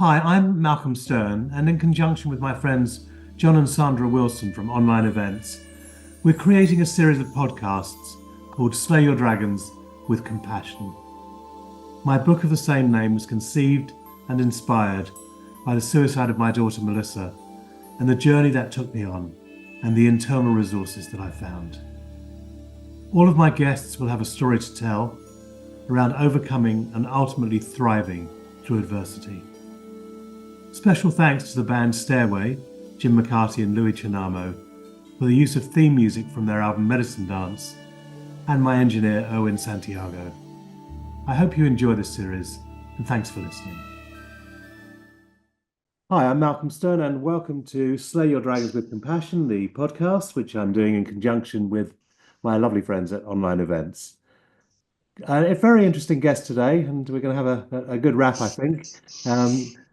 Hi, I'm Malcolm Stern, and in conjunction with my friends John and Sandra Wilson from Online Events, we're creating a series of podcasts called Slay Your Dragons with Compassion. My book of the same name was conceived and inspired by the suicide of my daughter Melissa and the journey that took me on and the internal resources that I found. All of my guests will have a story to tell around overcoming and ultimately thriving through adversity. Special thanks to the band Stairway, Jim McCarty and Louis Chinamo, for the use of theme music from their album Medicine Dance, and my engineer Owen Santiago. I hope you enjoy this series, and thanks for listening. Hi, I'm Malcolm Stern, and welcome to Slay Your Dragons with Compassion, the podcast, which I'm doing in conjunction with my lovely friends at Online Events. A very interesting guest today, and we're going to have a good wrap, I think.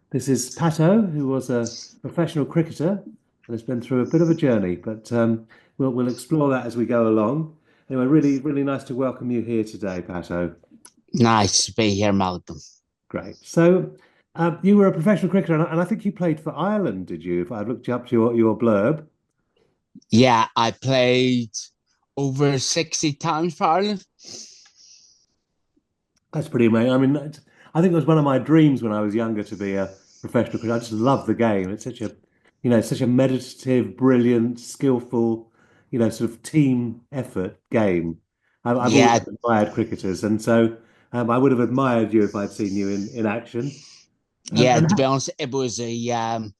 This is Patto, who was a professional cricketer and has been through a bit of a journey, but we'll explore that as we go along. Anyway, really, really nice to welcome you here today, Patto. Nice to be here, Malcolm. Great. So, you were a professional cricketer, and I think you played for Ireland, did you? If I looked up your blurb. Yeah, I played over 60 times for Ireland. That's pretty amazing. I mean, I think it was one of my dreams when I was younger to be a professional cricketer. I just love the game. It's such a meditative, brilliant, skillful, sort of team effort game. I've always Yeah, admired cricketers, and so I would have admired you if I'd seen you in action. yeah, And to be honest, it was a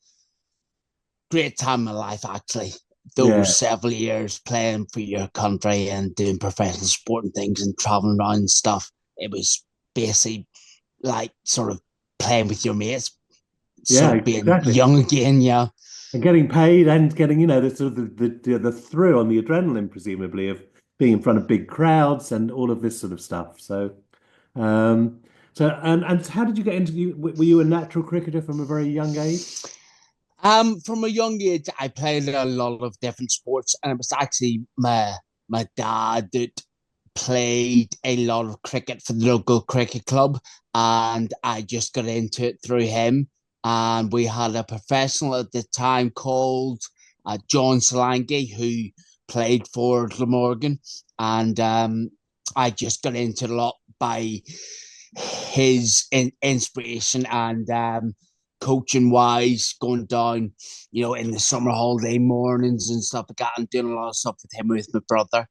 great time in my life, actually. yeah, Those several years playing for your country and doing professional sport and things and traveling around and stuff. It was basically like sort of playing with your mates, yeah, sort of being exactly. young again, yeah. And getting paid and getting, the sort of the thrill on the adrenaline, presumably, of being in front of big crowds and all of this sort of stuff. Um, and how did you get into were you a natural cricketer from a very young age? From a young age, I played a lot of different sports, and it was actually my dad that played a lot of cricket for the local cricket club, and I just got into it through him. And we had a professional at the time called John Solanke, who played for Glamorgan, and I just got into it a lot by his inspiration and coaching wise, going down, in the summer holiday mornings and stuff like that, and doing a lot of stuff with him with my brother.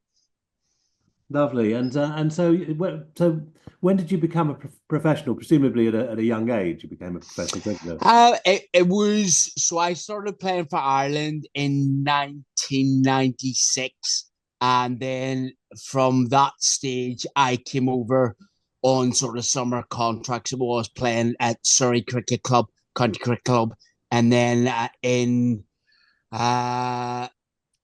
Lovely. And so when did you become a professional? Presumably at a young age, you became a professional cricketer. It was so I started playing for Ireland in 1996, and then from that stage, I came over on sort of summer contracts. I was playing at Surrey Cricket Club, County Cricket Club, and then in uh,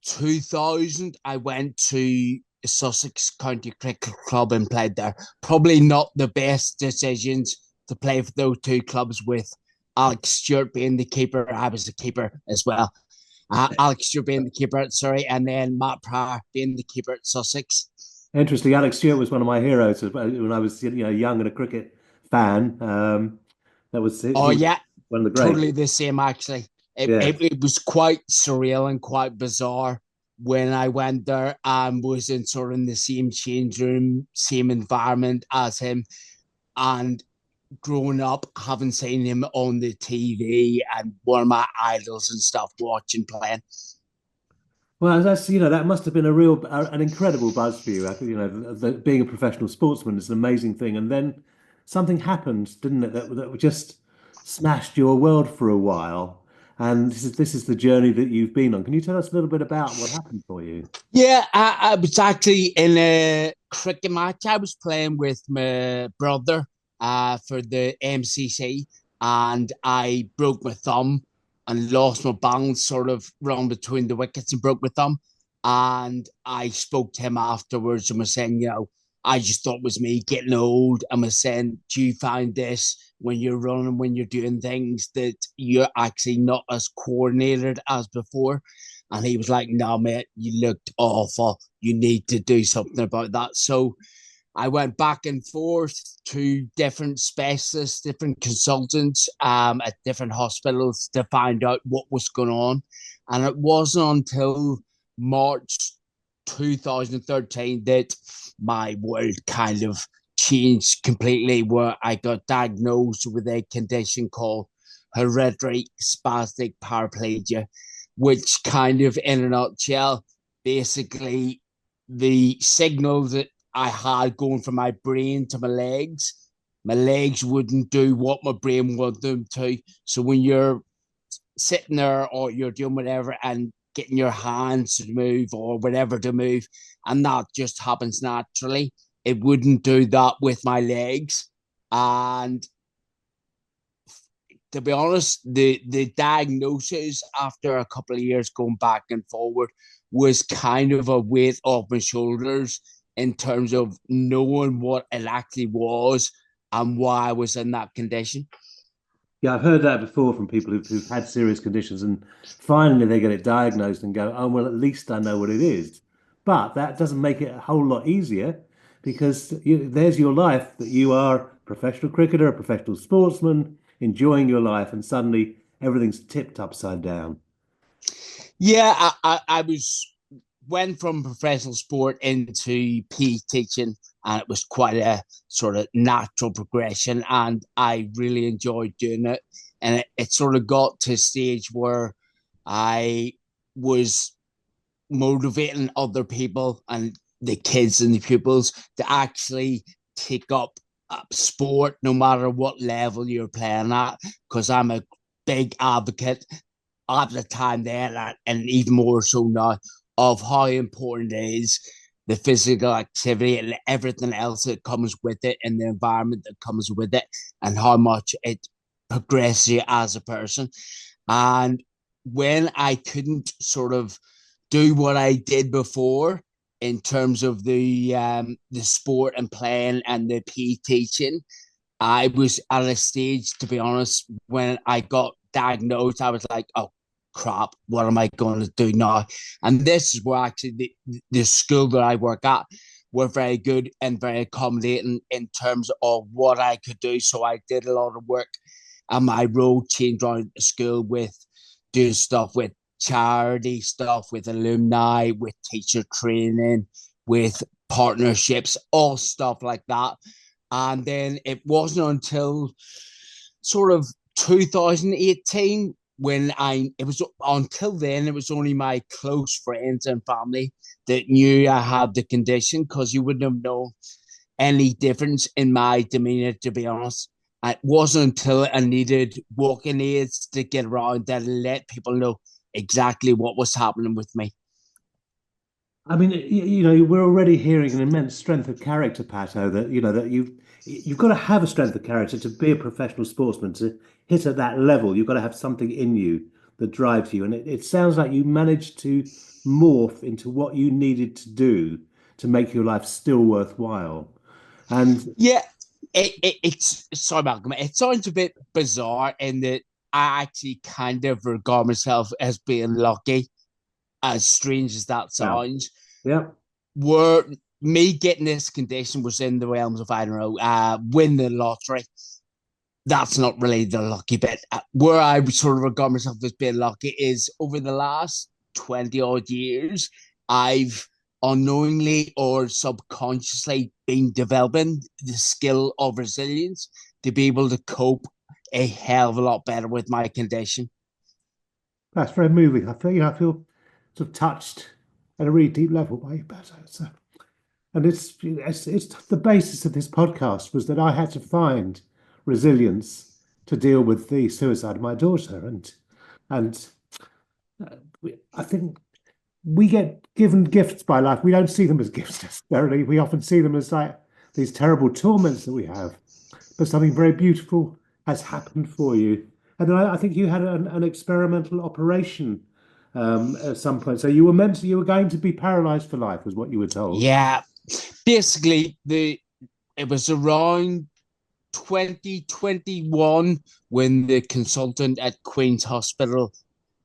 2000, I went to Sussex County Cricket Club and played there. Probably not the best decisions to play for those two clubs with Alex Stewart being the keeper. I was the keeper as well. Alex Stewart being the keeper at Surrey, and then Matt Pryor being the keeper at Sussex. Interesting. Alex Stewart was one of my heroes when I was young and a cricket fan. That was Oh he was yeah, one of the greats. totally the same actually. It, Yeah. it, it was quite surreal and quite bizarre when I went there and was in sort of in the same change room, same environment as him. And growing up, having seen him on the TV and one of my idols and stuff, watching playing. Well, that must have been an incredible buzz for you. I think, being a professional sportsman is an amazing thing. And then something happened, didn't it, that just smashed your world for a while. And this is the journey that you've been on. Can you tell us a little bit about what happened for you? Yeah, I was actually in a cricket match. I was playing with my brother for the MCC, and I broke my thumb and lost my balance, sort of run between the wickets and broke my thumb. And I spoke to him afterwards and was saying, I just thought it was me getting old, and was saying, do you find this when you're running, when you're doing things that you're actually not as coordinated as before? And he was like, no, mate, you looked awful. You need to do something about that. So I went back and forth to different specialists, different consultants at different hospitals to find out what was going on. And it wasn't until March 2013 that my world kind of changed completely, where I got diagnosed with a condition called hereditary spastic paraplegia, which kind of, in a nutshell, basically the signal that I had going from my brain to my legs wouldn't do what my brain wanted them to. So when you're sitting there or you're doing whatever and getting your hands to move or whatever to move, and that just happens naturally, it wouldn't do that with my legs. And to be honest, the diagnosis after a couple of years going back and forward was kind of a weight off my shoulders in terms of knowing what it actually was and why I was in that condition. Yeah, I've heard that before from people who've had serious conditions and finally they get it diagnosed and go, oh, well, at least I know what it is. But that doesn't make it a whole lot easier because there's your life that you are a professional cricketer, a professional sportsman, enjoying your life, and suddenly everything's tipped upside down. Yeah, I was went from professional sport into PE teaching, and it was quite a sort of natural progression, and I really enjoyed doing it. And it sort of got to a stage where I was motivating other people and the kids and the pupils to actually take up sport no matter what level you're playing at, because I'm a big advocate at the time then, and even more so now, of how important it is the physical activity and everything else that comes with it and the environment that comes with it and how much it progresses you as a person. And when I couldn't sort of do what I did before in terms of the sport and playing and the PE teaching, I was at a stage, to be honest, when I got diagnosed, I was like, oh crap, what am I going to do now? And this is where actually the school that I work at were very good and very accommodating in terms of what I could do. So I did a lot of work, and my role changed around the school with doing stuff with charity stuff, with alumni, with teacher training, with partnerships, all stuff like that. And then it wasn't until sort of 2018 when it was until then, it was only my close friends and family that knew I had the condition, because you wouldn't have known any difference in my demeanor, to be honest. It wasn't until I needed walking aids to get around that I let people know exactly what was happening with me. I mean, we're already hearing an immense strength of character, Patto, that that you've got to have a strength of character to be a professional sportsman, to hit at that level. You've got to have something in you that drives you. And it sounds like you managed to morph into what you needed to do to make your life still worthwhile. And Yeah, it's sorry, Malcolm. It sounds a bit bizarre in that I actually kind of regard myself as being lucky, as strange as that yeah, sounds. yeah. Where me getting this condition was in the realms of, I don't know, win the lottery. That's not really the lucky bit. Where I sort of regard myself as being lucky is over the last 20 odd years, I've unknowingly or subconsciously been developing the skill of resilience to be able to cope a hell of a lot better with my condition. That's very moving. I feel sort of touched at a really deep level by you, Patto. So, and it's the basis of this podcast was that I had to find resilience to deal with the suicide of my daughter, and I think we get given gifts by life. We don't see them as gifts necessarily. We often see them as like these terrible torments that we have. But something very beautiful has happened for you. And then I think you had an experimental operation at some point. So you were going to be paralyzed for life, was what you were told. Yeah, basically it was around 2021 when the consultant at Queen's Hospital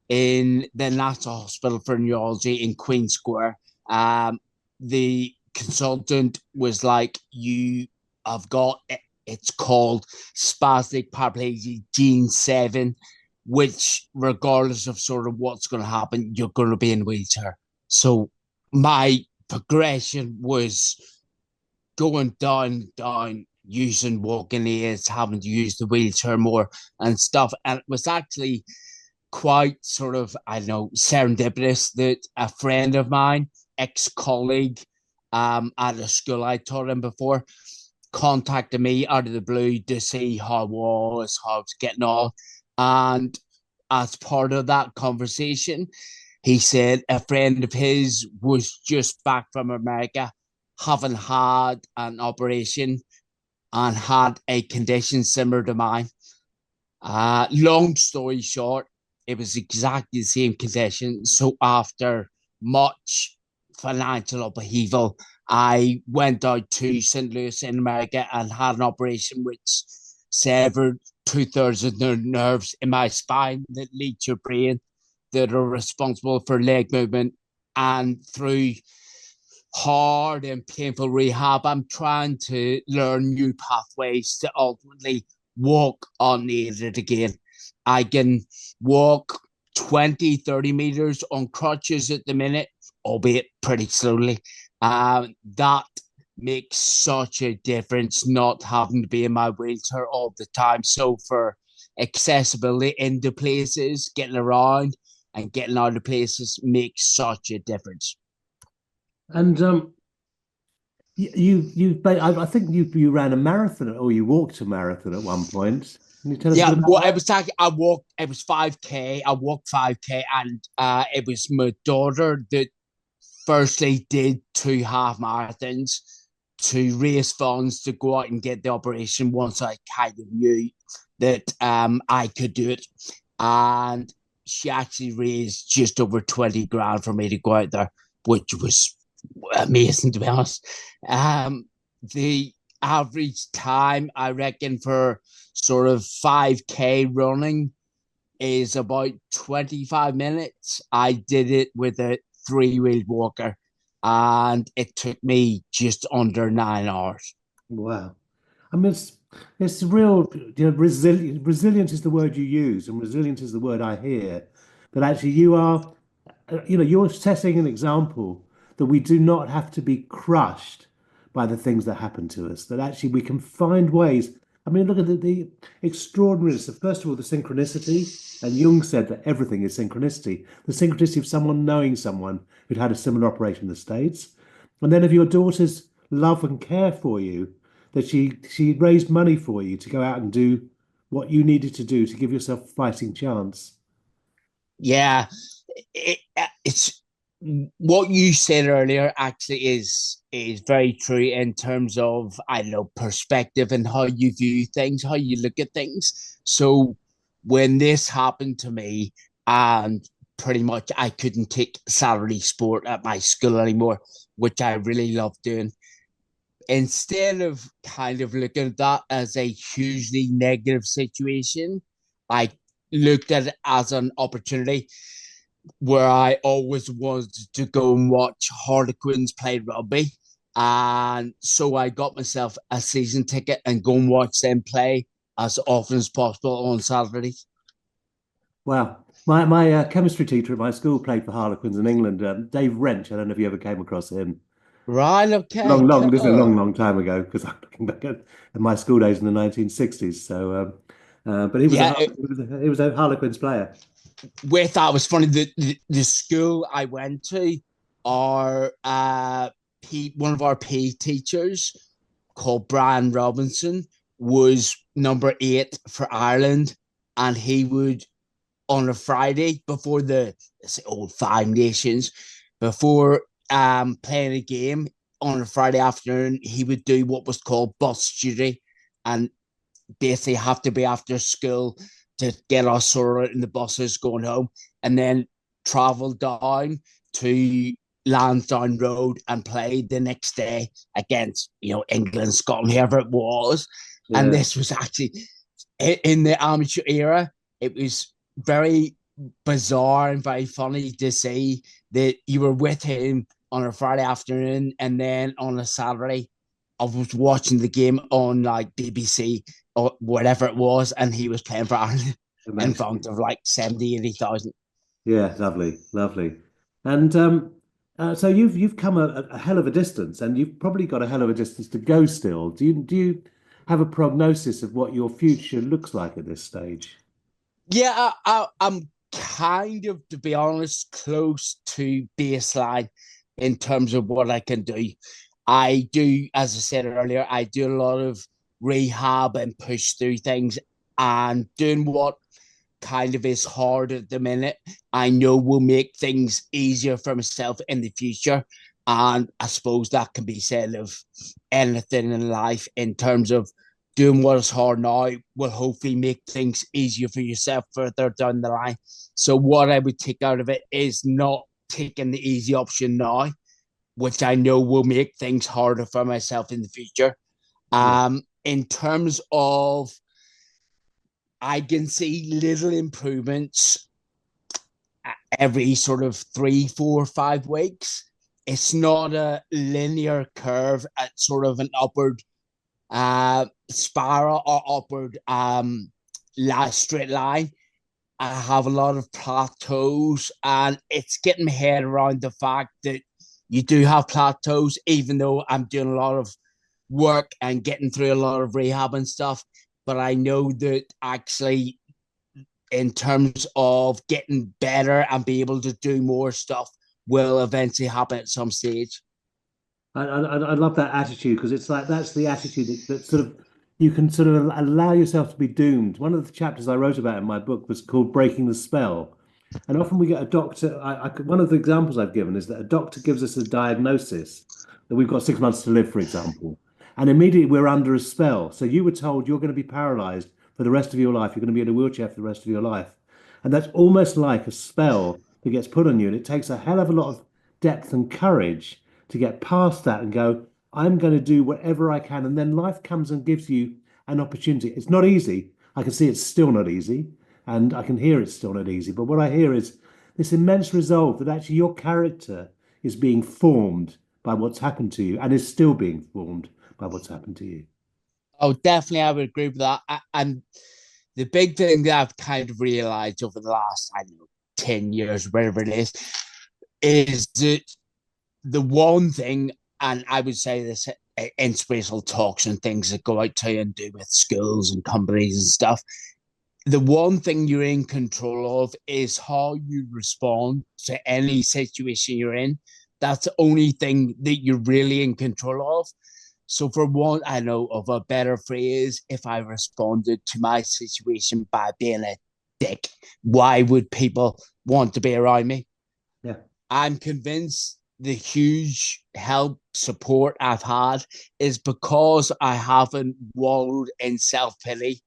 in the National Hospital for Neurology in Queen Square, um, the consultant was like, you have got, it's called spastic paraplegia gene 7, which regardless of sort of what's going to happen, you're going to be in a wheelchair. So my progression was going down, using walking aids, having to use the wheelchair more and stuff. And it was actually quite sort of, I don't know, serendipitous that a friend of mine, ex-colleague at a school I taught him before, contacted me out of the blue to see how I was getting on. And as part of that conversation, he said a friend of his was just back from America, having had an operation and had a condition similar to mine. Long story short, it was exactly the same condition. So after much financial upheaval, I went out to St. Louis in America and had an operation which severed two-thirds of the nerves in my spine that lead to your brain, that are responsible for leg movement. And through hard and painful rehab, I'm trying to learn new pathways to ultimately walk unaided again. I can walk 20, 30 meters on crutches at the minute, albeit pretty slowly. That makes such a difference, not having to be in my wheelchair all the time. So for accessibility into places, getting around and getting out of places makes such a difference. And I think you ran a marathon or you walked a marathon at one point. Can you tell us a Yeah, bit about well, it that? was like I walked. It was 5K. I walked 5K, and it was my daughter that firstly did 2 half marathons to raise funds to go out and get the operation. Once I kind of knew that I could do it, and she actually raised just over 20 grand for me to go out there, which was amazing to be honest. The average time I reckon for sort of 5K running is about 25 minutes. I did it with a three-wheeled walker and it took me just under 9 hours. Wow. I mean, it's real, resilience is the word you use, and resilience is the word I hear. But actually, you're setting an example that we do not have to be crushed by the things that happen to us, that actually we can find ways. I mean, look at the extraordinariness of, first of all, the synchronicity. And Jung said that everything is synchronicity. The synchronicity of someone knowing someone who'd had a similar operation in the States. And then of your daughter's love and care for you, that she raised money for you to go out and do what you needed to do to give yourself a fighting chance. Yeah, it's what you said earlier actually is very true in terms of, I don't know, perspective and how you view things, how you look at things. So when this happened to me, and pretty much I couldn't take salary sport at my school anymore, which I really loved doing. Instead of kind of looking at that as a hugely negative situation, I looked at it as an opportunity where I always wanted to go and watch Harlequins play rugby. And so I got myself a season ticket and go and watch them play as often as possible on Saturdays. Wow. My chemistry teacher at my school played for Harlequins in England. Dave Wrench. I don't know if you ever came across him. Right, okay, This is a cool. long time ago because I'm looking back at my school days in the 1960s. So, but he was Yeah, he was a Harlequins player. with that, it was funny. The school I went to, our one of our P teachers called Brian Robinson was number 8 for Ireland, and he would on a Friday before the old Five Nations, before playing a game on a Friday afternoon, he would do what was called bus duty, and basically have to be after school to get us sorted in the buses going home, and then travel down to Lansdowne Road and play the next day against, England, Scotland, whoever it was. And Yeah. this was actually in the amateur era. It was very bizarre and very funny to see that you were with him on a Friday afternoon, and then on a Saturday, I was watching the game on like BBC or whatever it was, and he was playing for Ireland in Amazing. front of like 70, 80,000. Yeah, lovely, lovely. And so you've come a hell of a distance, and you've probably got a hell of a distance to go still. Do you have a prognosis of what your future looks like at this stage? Yeah, I'm kind of, to be honest, close to baseline in terms of what I can do. I do, as I said earlier, I do a lot of rehab and push through things and doing what kind of is hard at the minute. I know will make things easier for myself in the future. And I suppose that can be said of anything in life in terms of doing what is hard now will hopefully make things easier for yourself further down the line. So what I would take out of it is not taking the easy option now, which I know will make things harder for myself in the future. Yeah. In terms of, I can see little improvements every sort of 3, 4, 5 weeks. It's not a linear curve at sort of an upward spiral or upward straight line. I have a lot of plateaus, and it's getting my head around the fact that you do have plateaus, even though I'm doing a lot of work and getting through a lot of rehab and stuff. But I know that actually, in terms of getting better and be able to do more stuff, will eventually happen at some stage. I love that attitude because it's like that's the attitude that sort of you can sort of allow yourself to be doomed. One of the chapters I wrote about in my book was called Breaking the Spell. And often we get a doctor. One of the examples I've given is that a doctor gives us a diagnosis that we've got 6 months to live, for example, and immediately we're under a spell. So you were told you're going to be paralyzed for the rest of your life. You're going to be in a wheelchair for the rest of your life. And that's almost like a spell that gets put on you. And it takes a hell of a lot of depth and courage to get past that and go, I'm going to do whatever I can. And then life comes and gives you an opportunity. It's not easy. I can see it's still not easy. And I can hear it's still not easy. But what I hear is this immense resolve that actually your character is being formed by what's happened to you and is still being formed by what's happened to you. Oh, definitely, I would agree with that. And the big thing that I've kind of realized over the last, I don't know, 10 years, whatever it is that the one thing, and I would say this inspirational talks and things that go out to and do with schools and companies and stuff, the one thing you're in control of is how you respond to any situation you're in. That's the only thing that you're really in control of. So, for one, I know of a better phrase, if I responded to my situation by being a dick, why would people want to be around me? Yeah. I'm convinced the huge help support I've had is because I haven't wallowed in self pity.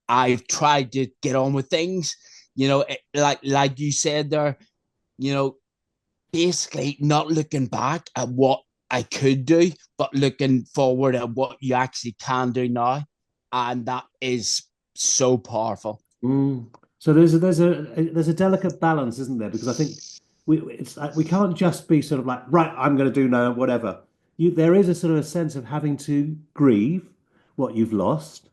I've tried to get on with things, like you said there, you know, basically not looking back at what I could do, but looking forward at what you actually can do now, and that is so powerful. Mm. So there's a delicate balance, isn't there? Because I think it's like we can't just be sort of like, right, I'm going to do no whatever. There is a sort of a sense of having to grieve what you've lost,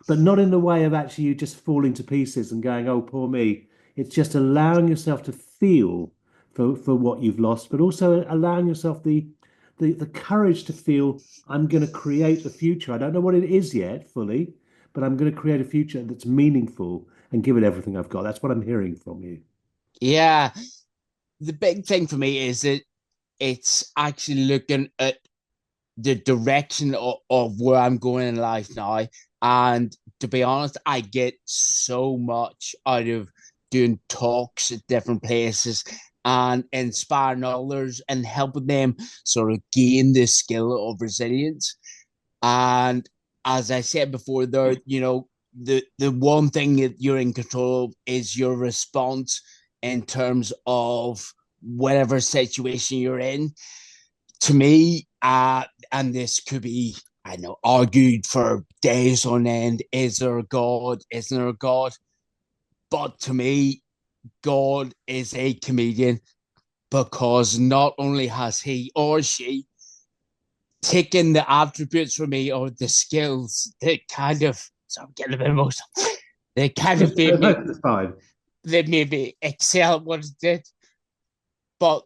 but not in the way of actually you just falling to pieces and going, oh, poor me. It's just allowing yourself to feel for what you've lost, but also allowing yourself the courage to feel, I'm going to create a future. I don't know what it is yet fully, but I'm going to create a future that's meaningful and give it everything I've got. That's what I'm hearing from you. Yeah, the big thing for me is that it's actually looking at the direction of where I'm going in life now. And to be honest, I get so much out of doing talks at different places and inspiring others and helping them sort of gain the skill of resilience. And as I said before, there, the one thing that you're in control of is your response in terms of whatever situation you're in. To me, and this could be, I know, argued for days on end. Is there a God? Isn't there a God? But to me, God is a comedian. because not only has he or she taken the attributes from me or the skills that kind of, so I'm getting a bit emotional, they kind of That's fine. they made me excel at what it did, but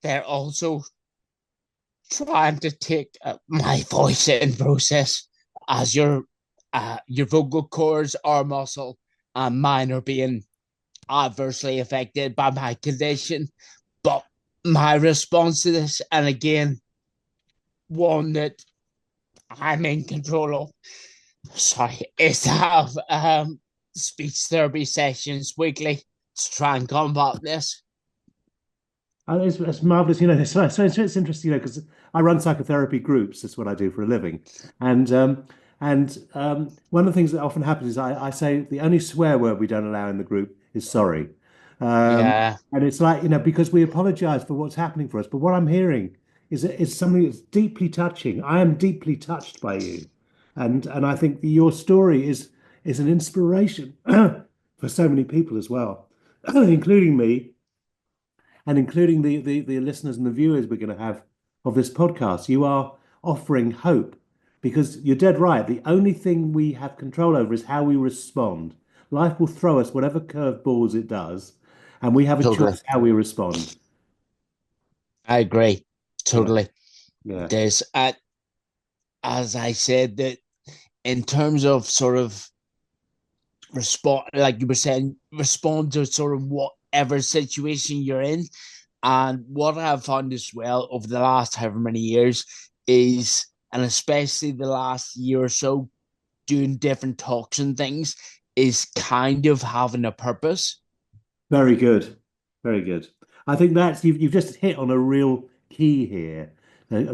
they're also trying to take my voice in process as your vocal cords are muscle and mine are being adversely affected by my condition. But my response to this, and again, one that I'm in control of, sorry, is to have speech therapy sessions weekly to try and combat this. It's marvelous, it's interesting, because I run psychotherapy groups. That's what I do for a living, and one of the things that often happens is I say the only swear word we don't allow in the group is sorry, Yeah, and it's like because we apologize for what's happening for us, but what I'm hearing is something that's deeply touching. I am deeply touched by you, and I think your story is an inspiration for so many people as well, including me and including the listeners and the viewers we're going to have of this podcast. You are offering hope because you're dead right. The only thing we have control over is how we respond. Life will throw us whatever curveballs it does, and we have a totally. choice how we respond. I agree. Yeah, Totally. yeah, There's, as I said, that in terms of sort of respond, like you were saying, respond to sort of whatever situation you're in. And what I've found as well over the last however many years is, and especially the last year or so, doing different talks and things, is kind of having a purpose. very good, very good. I think that's you've just hit on a real key here.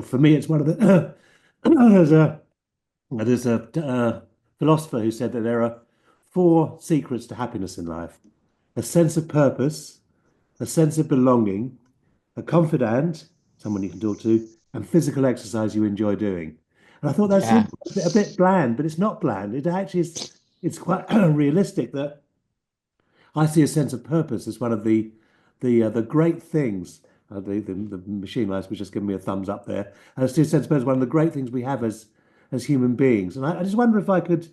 For me, it's one of the there's a philosopher who said that there are four secrets to happiness in life: a sense of purpose, a sense of belonging, a confidant, someone you can talk to, and physical exercise you enjoy doing. And I thought that's Yeah, a bit bland, but it's not bland. It actually is. It's quite realistic that I see a sense of purpose as one of the great things. The machine lights was just giving me a thumbs up there. I see a sense of purpose as one of the great things we have as human beings. And I just wonder if I could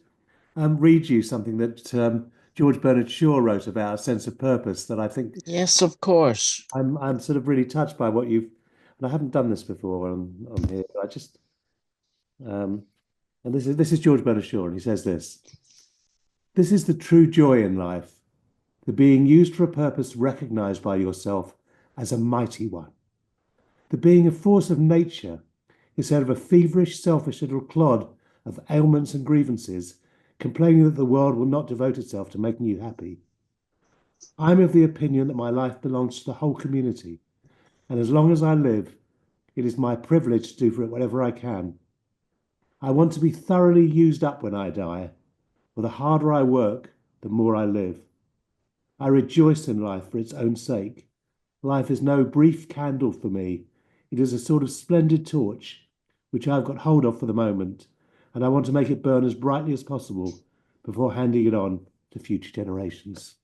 read you something that George Bernard Shaw wrote about a sense of purpose that I think yes, of course. I'm sort of really touched by what you've, and I haven't done this before on here, but I just and this is George Bernard Shaw, and he says this: "This is the true joy in life, the being used for a purpose recognized by yourself as a mighty one, the being a force of nature instead of a feverish, selfish little clod of ailments and grievances, complaining that the world will not devote itself to making you happy. I'm of the opinion that my life belongs to the whole community, and as long as I live, it is my privilege to do for it whatever I can. I want to be thoroughly used up when I die, for the harder I work, the more I live. I rejoice in life for its own sake. Life is no brief candle for me. It is a sort of splendid torch, which I've got hold of for the moment, and I want to make it burn as brightly as possible before handing it on to future generations."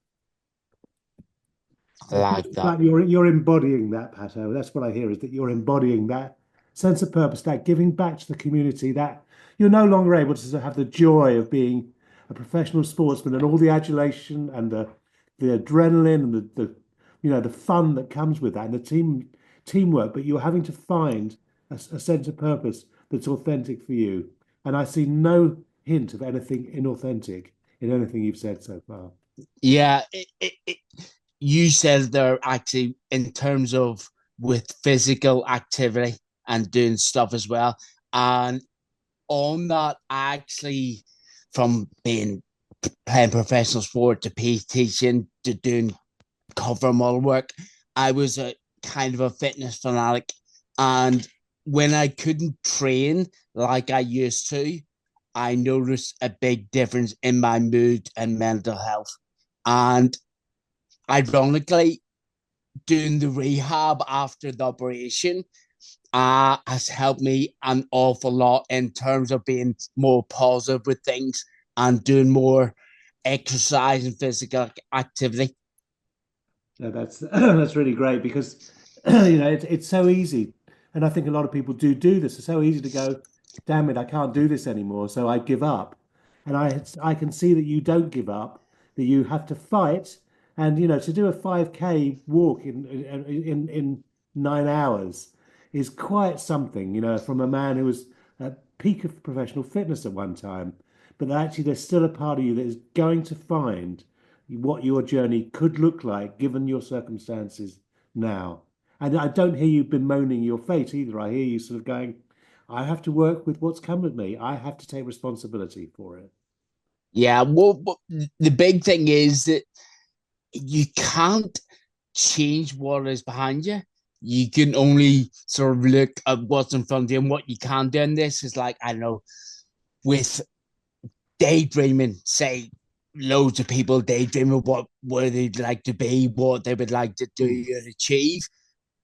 I It feels like that. like you're embodying that, Patto. That's what I hear, is that you're embodying that sense of purpose, that giving back to the community, that you're no longer able to have the joy of being a professional sportsman and all the adulation and the adrenaline and the fun that comes with that and the teamwork, but you're having to find a sense of purpose that's authentic for you. And I see no hint of anything inauthentic in anything you've said so far. Yeah, you said there actually in terms of with physical activity and doing stuff as well. And on that, actually, from being playing professional sport to teaching to doing cover model work, I was a kind of a fitness fanatic. And when I couldn't train like I used to, I noticed a big difference in my mood and mental health. And ironically, doing the rehab after the operation has helped me an awful lot in terms of being more positive with things and doing more exercise and physical activity. Yeah, that's that's really great because It's so easy, and I think a lot of people do this. It's so easy to go, damn it, I can't do this anymore, so I give up. And I can see that you don't give up, that you have to fight, and to do a 5K walk in 9 hours is quite something. From a man who was at peak of professional fitness at one time, but actually there's still a part of you that is going to find what your journey could look like given your circumstances now. And I don't hear you bemoaning your fate either. I hear you sort of going, I have to work with what's come with me. I have to take responsibility for it. Yeah, well, the big thing is that you can't change what is behind you. You can only sort of look at what's in front of you, and what you can do in this is like, I don't know, with daydreaming, say loads of people daydream of what where they'd like to be, what they would like to do Mm. and achieve.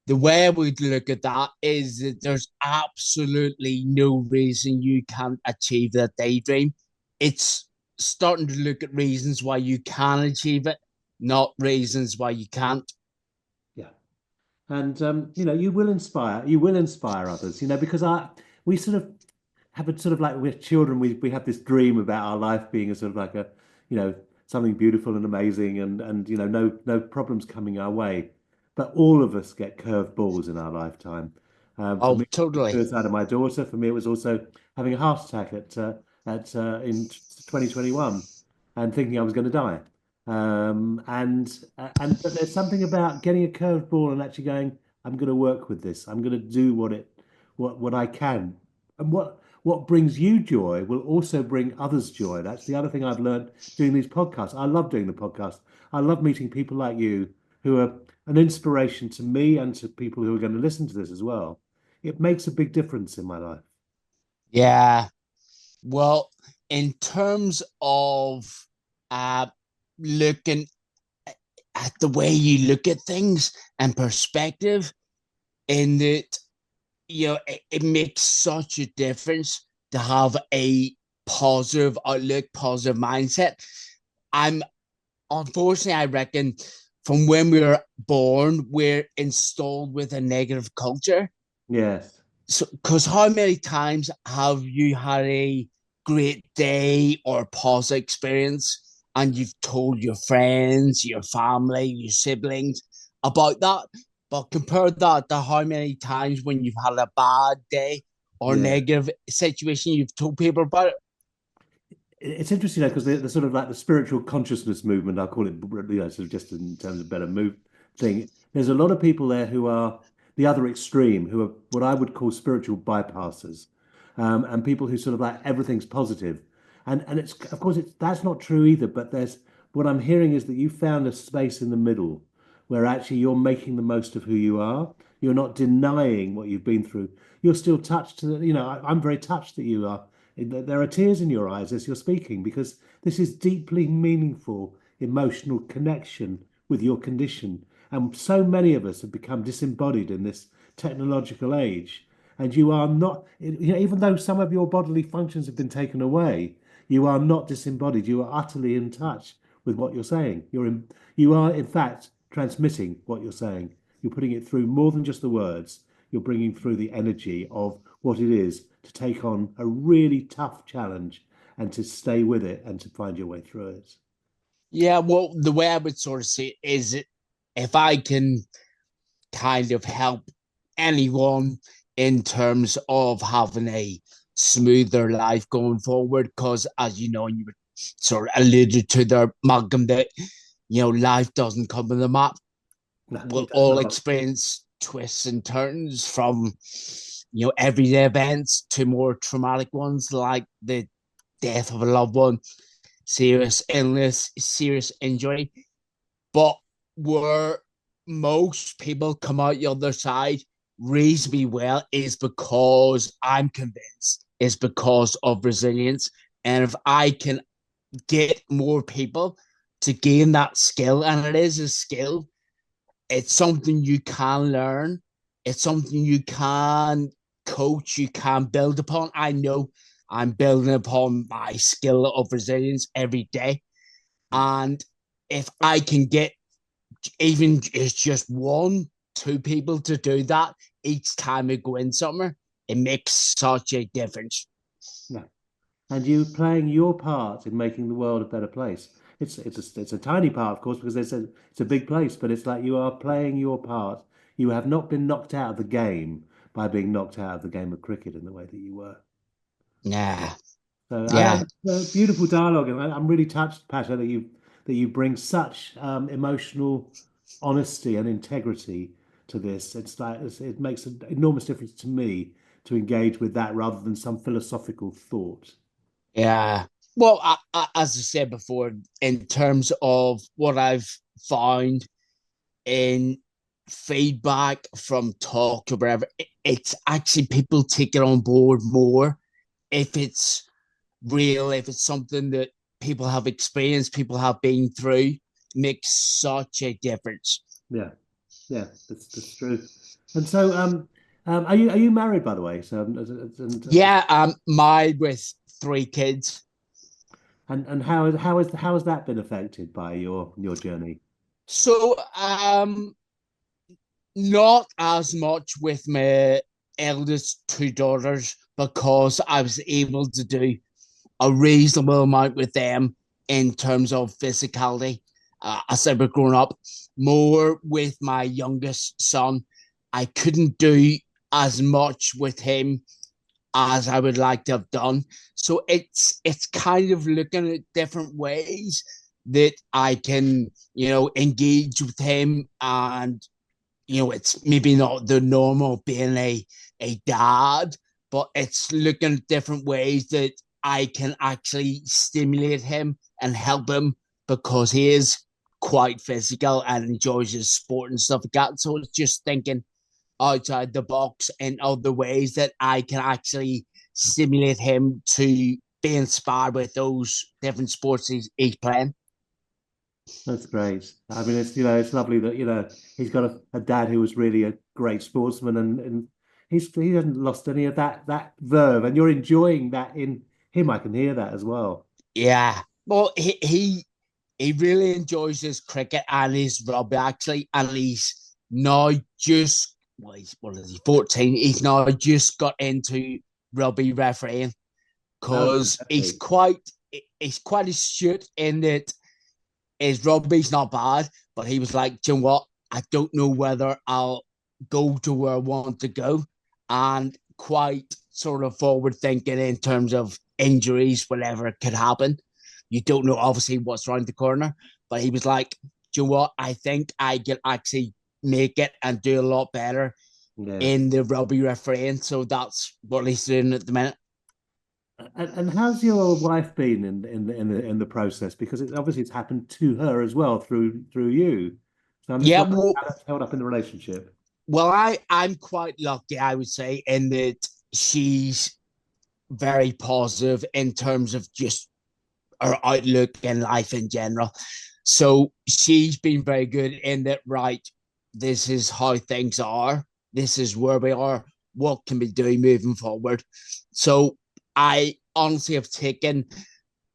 The way I would look at that is that there's absolutely no reason you can't achieve that daydream. It's starting to look at reasons why you can achieve it, not reasons why you can't. Yeah. And you will inspire others, because we sort of have a sort of like we're children, we have this dream about our life being a sort of like a, you know, something beautiful and amazing and no problems coming our way. But all of us get curved balls in our lifetime. For Oh, me, the totally. suicide of my daughter. For me, it was also having a heart attack at in 2021 and thinking I was going to die. But there's something about getting a curved ball and actually going, I'm going to work with this. I'm going to do what I can. And what brings you joy will also bring others joy. That's the other thing I've learned doing these podcasts. I love doing the podcast. I love meeting people like you who are an inspiration to me and to people who are going to listen to this as well. It makes a big difference in my life. Yeah. Well, in terms of uh, looking at the way you look at things and perspective, in that it makes such a difference to have a positive outlook, positive mindset. I'm Unfortunately, I reckon from when we were born, we're installed with a negative culture. Yes. So, because how many times have you had a great day or positive experience and you've told your friends, your family, your siblings about that? But compare that to how many times when you've had a bad day or Yeah. negative situation, you've told people about it. It's interesting because the sort of like the spiritual consciousness movement, I'll call it, sort of just in terms of better move thing. There's a lot of people there who are the other extreme, who are what I would call spiritual bypassers, and people who sort of like everything's positive, and it's of course that's not true either. But there's what I'm hearing is that you found a space in the middle where actually you're making the most of who you are. You're not denying what you've been through. You're still touched. I'm very touched that you are. There are tears in your eyes as you're speaking because this is deeply meaningful emotional connection with your condition. And so many of us have become disembodied in this technological age. And you are not, even though some of your bodily functions have been taken away, you are not disembodied. You are utterly in touch with what you're saying. You are, in fact, transmitting what you're saying. You're putting it through more than just the words. You're bringing through the energy of what it is to take on a really tough challenge and to stay with it and to find your way through it. Yeah, well, the way I would sort of see it is if I can kind of help anyone in terms of having a smoother life going forward. Because as you know, and you were sort of alluded to there, Malcolm, that life doesn't come with a map. No, We'll it does all not. experience twists and turns from everyday events to more traumatic ones like the death of a loved one, serious illness, serious injury. But where most people come out the other side reasonably well is because I'm convinced is because of resilience. And if I can get more people to gain that skill, and it is a skill, it's something you can learn, it's something you can coach, you can build upon. I know I'm building upon my skill of resilience every day. And if I can get even it's just one two people to do that each time we go in somewhere, it makes such a difference. Yeah. And you playing your part in making the world a better place. It's a tiny part, of course, because it's a big place, but it's like you are playing your part. You have not been knocked out of the game by being knocked out of the game of cricket in the way that you were. Yeah, So yeah, beautiful dialogue, and I'm really touched, Pasha, that you bring such emotional honesty and integrity to this. It makes an enormous difference to me to engage with that rather than some philosophical thought. yeah. Well, as I said before, in terms of what I've found in feedback from talk or whatever, it's actually people take it on board more if it's real, if it's something that people have experienced, people have been through, makes such a difference. Yeah, yeah, that's true. And so, are you married, by the way? So, Yeah, I'm married with three kids. and how has that been affected by your journey? So not as much with my eldest two daughters because I was able to do a reasonable amount with them in terms of physicality. As I was growing up, more with my youngest son, I couldn't do as much with him as I would like to have done. So it's kind of looking at different ways that I can, engage with him, and it's maybe not the normal being a dad, but it's looking at different ways that I can actually stimulate him and help him because he is quite physical and enjoys his sport and stuff like that. So it's just thinking outside the box in other ways that I can actually stimulate him to be inspired with those different sports he's playing. That's great. I mean, it's lovely that he's got a dad who was really a great sportsman, and he hasn't lost any of that verve, and you're enjoying that in him. I can hear that as well. Yeah. Well, he really enjoys his cricket and his rugby actually, and he's now just what is he 14? He's now just got into rugby refereeing Oh, because fantastic. he's quite astute in that his rugby's not bad, but he was like, do you know what? I don't know whether I'll go to where I want to go, and quite sort of forward thinking in terms of injuries, whatever could happen. You don't know obviously what's around the corner, but he was like, do you know what? I think I can actually make it and do a lot better Yeah. in the rugby refereeing. So that's what he's doing at the minute. And how's your wife been in the process? Because obviously it's happened to her as well through you. So I'm just Yeah, wondering well, how that's held up in the relationship. I'm quite lucky, I would say, in that she's very positive in terms of just her outlook in life in general. So she's been very good in that, right, this is how things are, this is where we are, what can we do moving forward. So I honestly have taken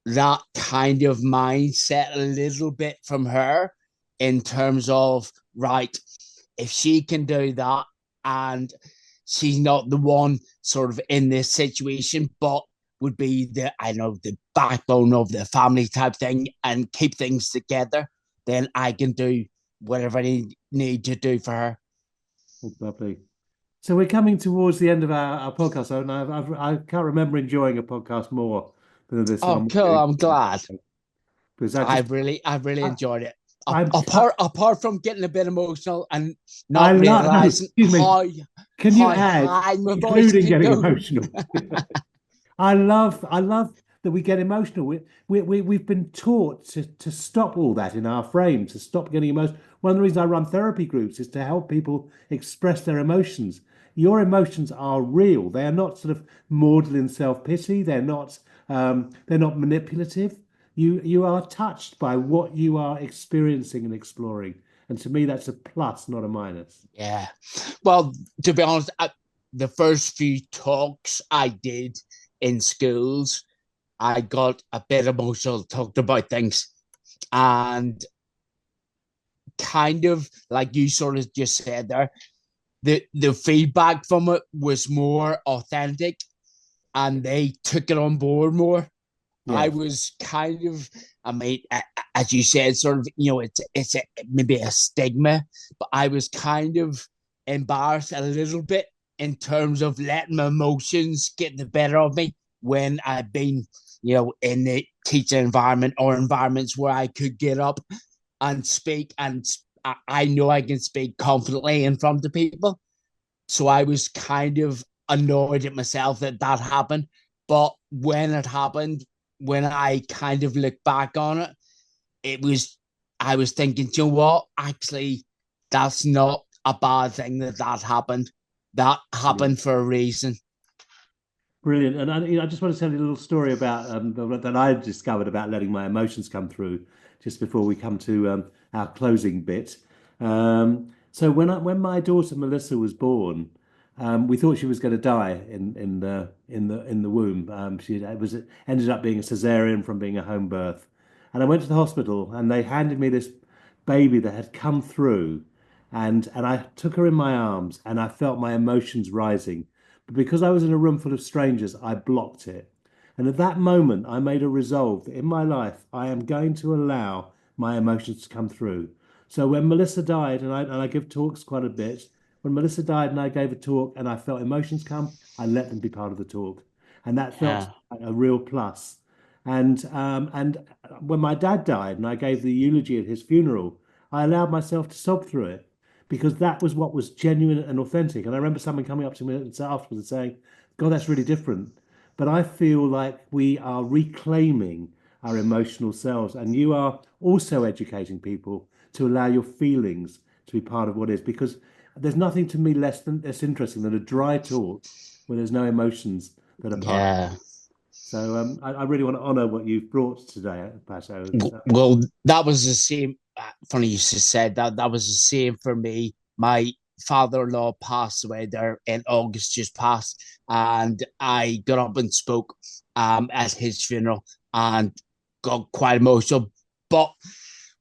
that kind of mindset a little bit from her in terms of, right, if she can do that and she's not the one sort of in this situation, but would be the backbone of the family type thing and keep things together, then I can do whatever I need to do for her. That's lovely. So we're coming towards the end of our podcast, and I can't remember enjoying a podcast more than this Oh, one with cool. you. I'm glad. Because I really I, enjoyed it. I'm, Apart from getting a bit emotional and I not love, no, realizing excuse me. Can you how add, high my voice including can getting go. emotional? I love that we get emotional. We've been taught to stop all that in our frame, to stop getting emotional. One of the reasons I run therapy groups is to help people express their emotions. Your emotions are real. They are not sort of maudlin self-pity. They're not manipulative. You are touched by what you are experiencing and exploring. And to me, that's a plus, not a minus. Yeah. Well, to be honest, the first few talks I did in schools, I got a bit emotional, talked about things, and kind of like you sort of just said there, the feedback from it was more authentic, and they took it on board more. I Yes. was kind of, I mean, as you said, sort of, it's maybe a stigma, but I was kind of embarrassed a little bit in terms of letting my emotions get the better of me when I've been, in the teaching environment or environments where I could get up and speak, and I know I can speak confidently in front of people. So I was kind of annoyed at myself that that happened. But when it happened, when I kind of look back on it, it was, I was thinking, you know what? Actually, that's not a bad thing that that happened. That happened for a reason. Brilliant. And I just want to tell you a little story about that I discovered about letting my emotions come through just before we come to our closing bit. So when my daughter Melissa was born, we thought she was going to die in the womb. She it was it ended up being a cesarean from being a home birth, and I went to the hospital and they handed me this baby that had come through, and I took her in my arms and I felt my emotions rising. But because I was in a room full of strangers, I blocked it. And at that moment, I made a resolve that in my life, I am going to allow my emotions to come through. So when Melissa died, and I give talks quite a bit, when Melissa died and I gave a talk and I felt emotions come, I let them be part of the talk. And that felt Yeah. a real plus. And when my dad died and I gave the eulogy at his funeral, I allowed myself to sob through it because that was what was genuine and authentic. And I remember someone coming up to me afterwards and saying, God, that's really different. But I feel like we are reclaiming our emotional selves. And you are also educating people to allow your feelings to be part of what is, because there's nothing to me less interesting than a dry talk where there's no emotions that are part of it. Yeah. So I really want to honour what you've brought today, Patto. Well, that was the same. Funny you just said that. That was the same for me. My father-in-law passed away there in August, just passed, and I got up and spoke at his funeral and got quite emotional. But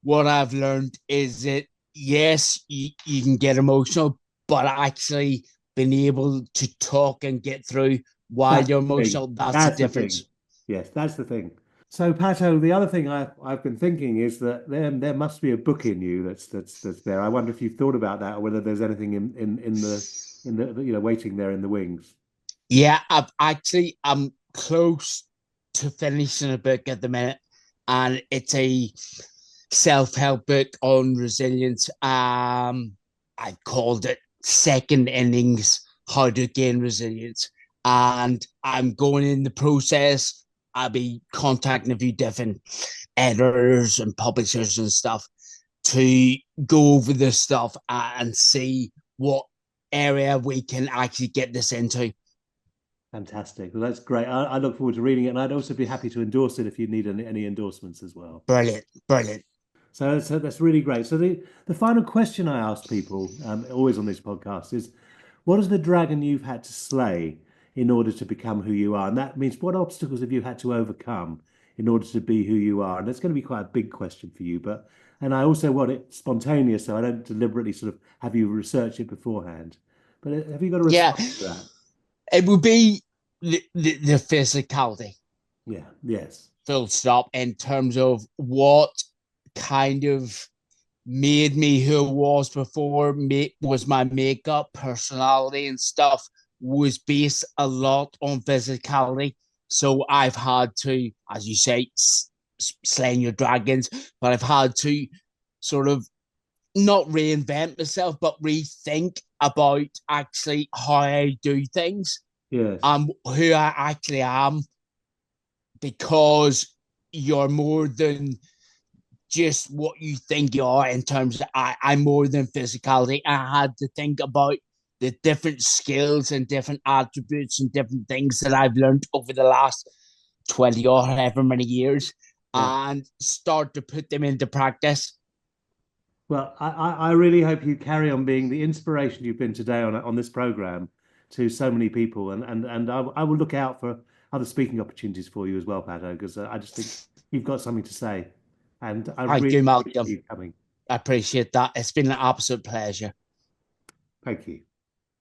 what I've learned is that yes, you can get emotional, but actually being able to talk and get through while That's you're the thing. emotional, that's the That's the thing. difference. Yes, that's the thing. So, Pato, the other thing I've been thinking is that there must be a book in you that's there. I wonder if you've thought about that, or whether there's anything in the waiting there in the wings. Yeah, I'm close to finishing a book at the minute, and it's a self-help book on resilience. I called it Second Innings: How to Gain Resilience, and I'm going in the process. I'll be contacting a few different editors and publishers and stuff to go over this stuff and see what area we can actually get this into. Fantastic. Well, that's great. I look forward to reading it, and I'd also be happy to endorse it if you need any endorsements as well. Brilliant, brilliant. So that's really great. So the final question I ask people, always on this podcast, is what is the dragon you've had to slay in order to become who you are? And that means what obstacles have you had to overcome in order to be who you are? And that's going to be quite a big question for you, but and I also want it spontaneous, so I don't deliberately sort of have you research it beforehand. But have you got a Yeah, response to that? it would be the physicality, Yeah. Yes. full stop, in terms of what kind of made me who I was before, was my makeup, personality, and stuff was based a lot on physicality. So I've had to, as you say, slaying your dragons, but I've had to sort of not reinvent myself, but rethink about actually how I do things, Yes. who I actually am, because you're more than just what you think you are. In terms of I'm more than physicality. I had to think about the different skills and different attributes and different things that I've learned over the last 20 or however many years, Yeah. and start to put them into practice. Well, I really hope you carry on being the inspiration you've been today on this program to so many people, and I will look out for other speaking opportunities for you as well, Pato, because I just think you've got something to say, and I Thank really you, appreciate Malcolm. you coming. I appreciate that. It's been an absolute pleasure. Thank you.